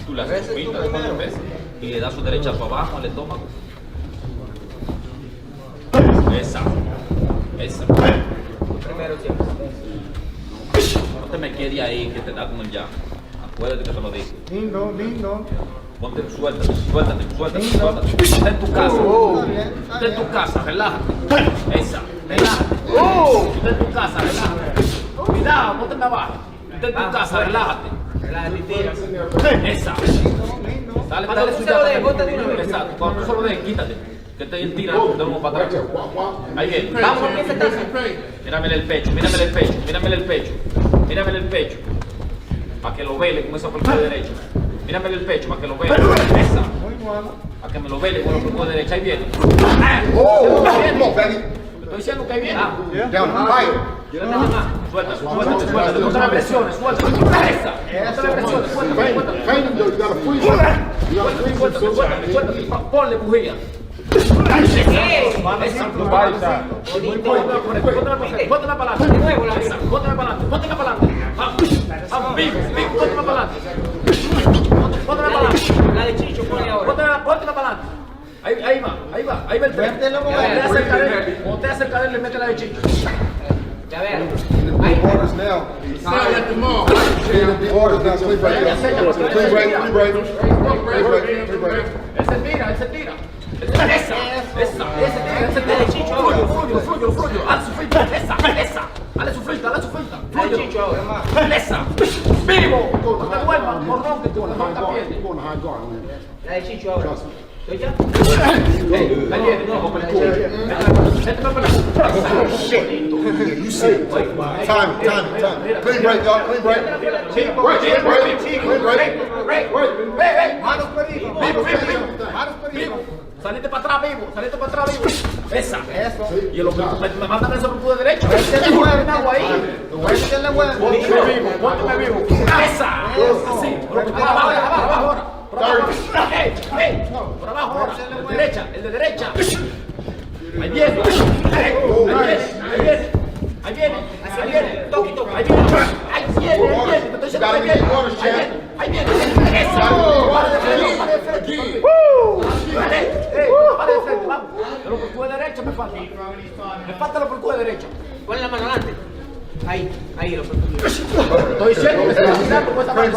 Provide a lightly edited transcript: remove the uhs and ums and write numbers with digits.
Tú le haces su pinta de 4 veces y le das su derechazo abajo al estómago. Esa. Primero siempre. No te me quedes ahí que te da con el jab. Acuérdate que te lo digo. Lindo. Ponte, suéltate. Está en tu casa. Está en tu casa, relájate. Esa, relájate. Está en tu casa, relájate. Cuidado, pónteme abajo. Está en tu casa, relájate. Relájate, tira. Esa. Dale, Cuando dale tú su se lo des, jab. bótate una vez. Exacto, cuando tú se lo des, quítate. Que te tira de nuevo para atrás. Ahí viene. Vamos, empieza el tazo. Míramele el pecho. Para que lo vele con esa pulgada derecha. Míramele el pecho para que lo vele. Esa. Para que me lo vele con la pulgada derecha. Ahí viene. Te estoy diciendo que ahí viene. Suelta. No te la presiones. Suelta. Esa. No te la presiones. Suelta. Ponle bujía. Pónteme para adelante. Pónteme para adelante. Vivo, pónteme para adelante. La de Chicho, pone ahora. Pónteme para adelante. Ahí va el tren. Cuando te acerca de él, le mete la de Chicho. Ya vean. Orders now. At the mall. The orders now. Clean break. Él se tira. Esa. La de Chicho ahora. Fluyo. Haz su frita. Esa. Dale su frita. La de Chicho ahora. Esa. Vivo. No te vuelvas morrón que tú la marca pierde. La de Chicho ahora. ¿Estoy ya? Ahí viene. No, con el culo. You see it. Time. Clean break, y'all. Clean break. Vivo. Saliste para atrás, vivo. Esa. Y lo que me mandan eso por tu derecho. Pónteme vivo. Esa. Así. Por abajo ahora. Por abajo ahora. El de derecha. Ahí viene. Toqui. Ahí viene. Te estoy diciendo que ahí viene. Esa. Para de frente. Para de frente, vamos. Pero por tu derecha me falta. Me falta lo por tu derecha. Pon la mano adelante. Ahí lo Estoy diciendo que se va a tirar con esa mano.